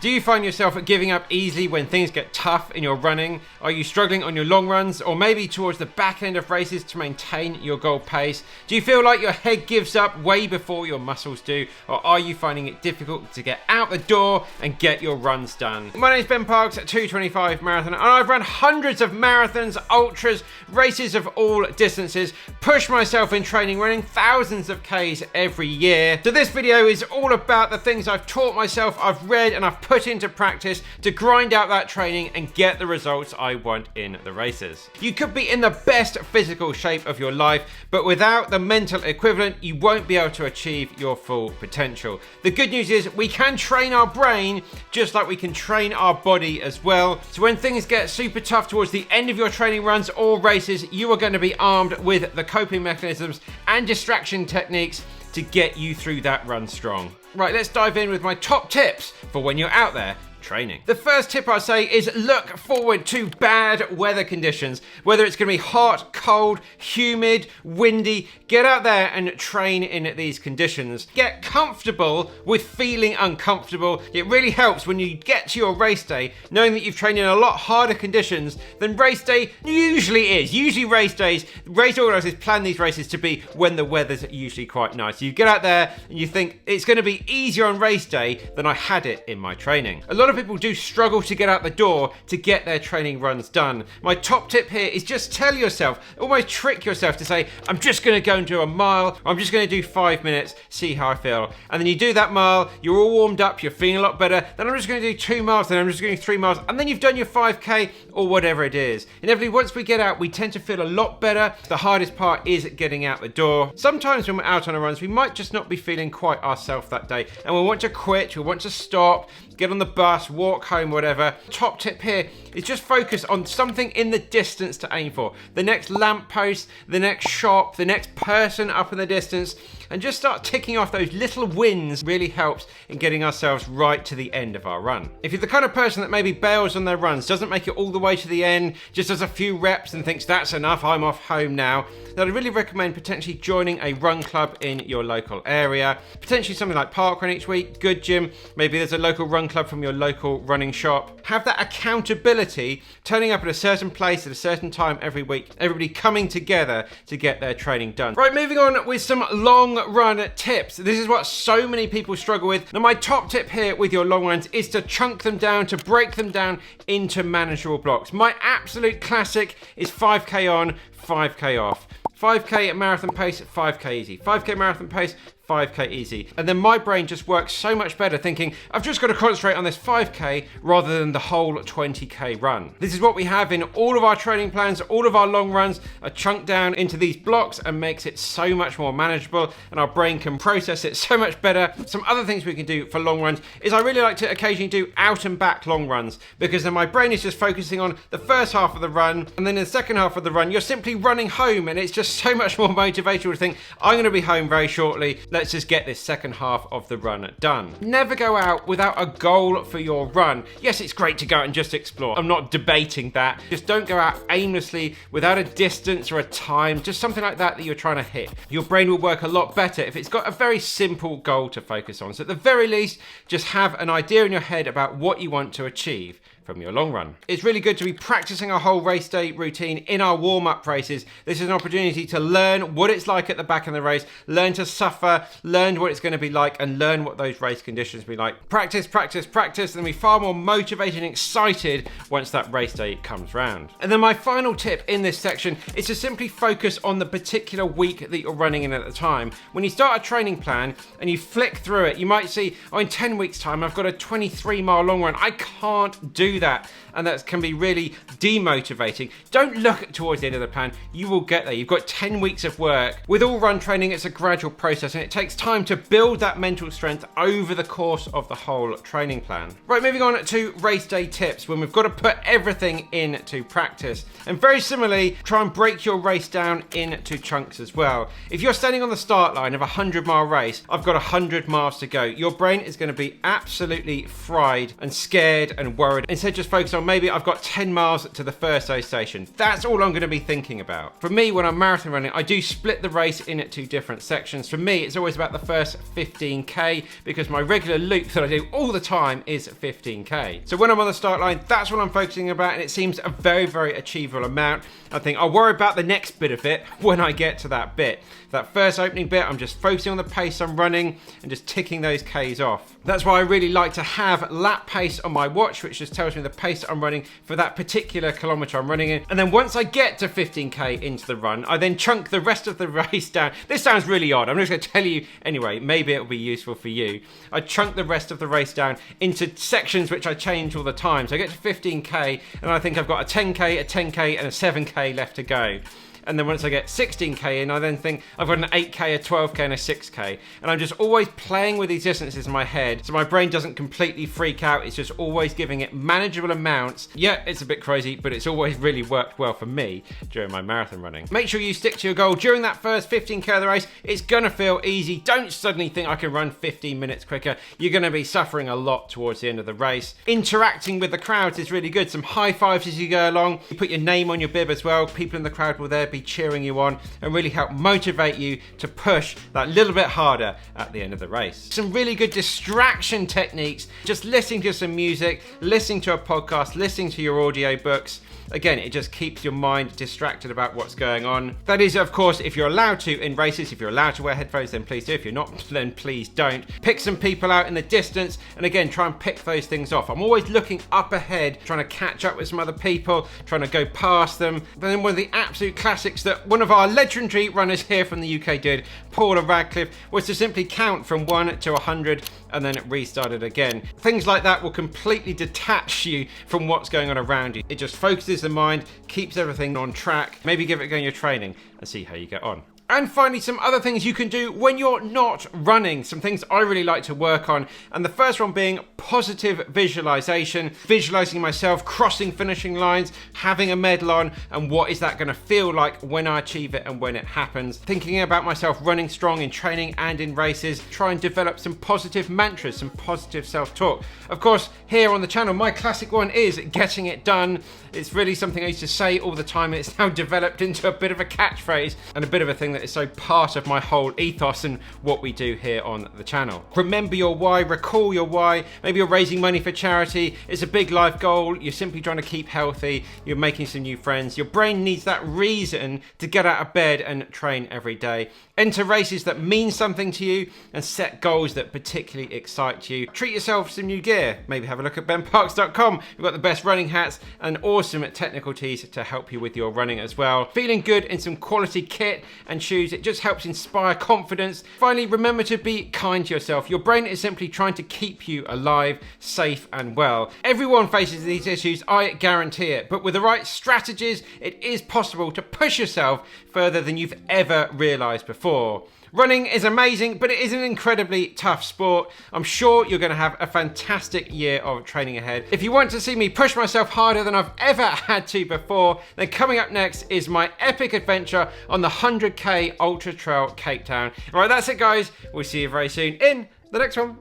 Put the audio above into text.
Do you find yourself giving up easily when things get tough in your running? Are you struggling on your long runs or maybe towards the back end of races to maintain your goal pace? Do you feel like your head gives up way before your muscles do? Or are you finding it difficult to get out the door and get your runs done? My name is Ben Parks at 225 Marathon, and I've run hundreds of marathons, ultras, races of all distances, pushed myself in training, running thousands of Ks every year. So this video is all about the things I've taught myself, I've read and I've put into practice to grind out that training and get the results I want in the races. You could be in the best physical shape of your life, but without the mental equivalent, you won't be able to achieve your full potential. The good news is we can train our brain just like we can train our body as well. So when things get super tough towards the end of your training runs or races, you are going to be armed with the coping mechanisms and distraction techniques to get you through that run strong. Right, let's dive in with my top tips for when you're out there training. The first tip I'd say is look forward to bad weather conditions. Whether it's going to be hot, cold, humid, windy, get out there and train in these conditions. Get comfortable with feeling uncomfortable. It really helps when you get to your race day knowing that you've trained in a lot harder conditions than race day usually is. Usually race organisers plan these races to be when the weather's usually quite nice. You get out there and you think it's going to be easier on race day than I had it in my training. A lot of people do struggle to get out the door to get their training runs done. My top tip here is just tell yourself, almost trick yourself to say, I'm just going to go and do a mile, or I'm just going to do 5 minutes, see how I feel. And then you do that mile, you're all warmed up, you're feeling a lot better, then I'm just going to do 2 miles, then I'm just going to do 3 miles, and then you've done your 5K or whatever it is. Inevitably, once we get out, we tend to feel a lot better. The hardest part is getting out the door. Sometimes when we're out on our runs, we might just not be feeling quite ourselves that day, and we want to quit, we want to stop, get on the bus, walk home, whatever. Top tip here is just focus on something in the distance to aim for. The next lamppost, the next shop, the next person up in the distance, and just start ticking off those little wins. Really helps in getting ourselves right to the end of our run. If you're the kind of person that maybe bails on their runs, doesn't make it all the way to the end, just does a few reps and thinks that's enough, I'm off home now, then I'd really recommend potentially joining a run club in your local area. Potentially something like parkrun each week, good gym, maybe there's a local run club from your local running shop. Have that accountability, turning up at a certain place at a certain time every week, everybody coming together to get their training done. Right, moving on with some long run tips. This is what so many people struggle with. Now my top tip here with your long runs is to chunk them down, to break them down into manageable blocks. My absolute classic is 5K on, 5K off. 5K at marathon pace, 5K easy. 5K marathon pace, 5K easy. And then my brain just works so much better thinking, I've just got to concentrate on this 5K rather than the whole 20K run. This is what we have in all of our training plans. All of our long runs are chunked down into these blocks and makes it so much more manageable, and our brain can process it so much better. Some other things we can do for long runs is I really like to occasionally do out and back long runs, because then my brain is just focusing on the first half of the run, and then in the second half of the run, you're simply running home, and it's just so much more motivational to think, I'm going to be home very shortly. Let's just get this second half of the run done. Never go out without a goal for your run. Yes, it's great to go out and just explore. I'm not debating that. Just don't go out aimlessly without a distance or a time, just something like that you're trying to hit. Your brain will work a lot better if it's got a very simple goal to focus on. So at the very least, just have an idea in your head about what you want to achieve from your long run. It's really good to be practicing our whole race day routine in our warm-up races. This is an opportunity to learn what it's like at the back of the race, learn to suffer, learn what it's going to be like, and learn what those race conditions will be like. Practice, practice, practice, and be far more motivated and excited once that race day comes round. And then my final tip in this section is to simply focus on the particular week that you're running in at the time. When you start a training plan and you flick through it, you might see, oh, in 10 weeks time, I've got a 23-mile long run. I can't do that, and that can be really demotivating. Don't look towards the end of the plan. You will get there. You've got 10 weeks of work. With all run training, it's a gradual process, and it takes time to build that mental strength over the course of the whole training plan. Right, moving on to race day tips, when we've got to put everything into practice. And very similarly, try and break your race down into chunks as well. If you're standing on the start line of a 100-mile race, I've got 100 miles to go. Your brain is going to be absolutely fried and scared and worried. And so instead just focus on maybe I've got 10 miles to the first aid station. That's all I'm going to be thinking about. For me, when I'm marathon running, I do split the race into different sections. For me, it's always about the first 15k because my regular loop that I do all the time is 15k. So when I'm on the start line, that's what I'm focusing about, and it seems a very, very achievable amount. I think I'll worry about the next bit of it when I get to that bit. That first opening bit, I'm just focusing on the pace I'm running and just ticking those Ks off. That's why I really like to have lap pace on my watch, which just tells me the pace I'm running for that particular kilometre I'm running in. And then once I get to 15k into the run, I then chunk the rest of the race down. This sounds really odd. I'm just going to tell you anyway. Maybe it'll be useful for you. I chunk the rest of the race down into sections which I change all the time. So I get to 15k and I think I've got a 10k, a 10k and a 7k left to go. And then once I get 16k in, I then think I've got an 8k, a 12k and a 6k. And I'm just always playing with these distances in my head so my brain doesn't completely freak out. It's just always giving it manageable amounts. Yeah, it's a bit crazy, but it's always really worked well for me during my marathon running. Make sure you stick to your goal. During that first 15k of the race, it's gonna feel easy. Don't suddenly think I can run 15 minutes quicker. You're gonna be suffering a lot towards the end of the race. Interacting with the crowds is really good. Some high fives as you go along. You put your name on your bib as well. People in the crowd will there be cheering you on and really help motivate you to push that little bit harder at the end of the race. Some really good distraction techniques, just listening to some music, listening to a podcast, listening to your audio books. Again, it just keeps your mind distracted about what's going on. That is, of course, if you're allowed to in races. If you're allowed to wear headphones, then please do. If you're not, then please don't. Pick some people out in the distance and again, try and pick those things off. I'm always looking up ahead, trying to catch up with some other people, trying to go past them. But then one of the absolute classics that one of our legendary runners here from the UK did, Paula Radcliffe, was to simply count from 1 to 100 and then it restarted again. Things like that will completely detach you from what's going on around you. It just focuses the mind, keeps everything on track. Maybe give it a go in your training and see how you get on. And finally, some other things you can do when you're not running. Some things I really like to work on. And the first one being positive visualization. Visualizing myself crossing finishing lines, having a medal on, and what is that going to feel like when I achieve it and when it happens. Thinking about myself running strong in training and in races. Try and develop some positive mantras, some positive self-talk. Of course, here on the channel, my classic one is getting it done. It's really something I used to say all the time. It's now developed into a bit of a catchphrase and a bit of a thing that is so part of my whole ethos and what we do here on the channel. Remember your why, recall your why. Maybe you're raising money for charity. It's a big life goal. You're simply trying to keep healthy. You're making some new friends. Your brain needs that reason to get out of bed and train every day. Enter races that mean something to you and set goals that particularly excite you. Treat yourself to some new gear. Maybe have a look at benparks.com. We've got the best running hats and awesome technical tees to help you with your running as well. Feeling good in some quality kit and shoes. It just helps inspire confidence. Finally, remember to be kind to yourself. Your brain is simply trying to keep you alive, safe and well. Everyone faces these issues, I guarantee it. But with the right strategies, it is possible to push yourself further than you've ever realized before. Running is amazing, but it is an incredibly tough sport. I'm sure you're going to have a fantastic year of training ahead. If you want to see me push myself harder than I've ever had to before, then coming up next is my epic adventure on the 100k Ultra Trail Cape Town. All right, that's it, guys. We'll see you very soon in the next one.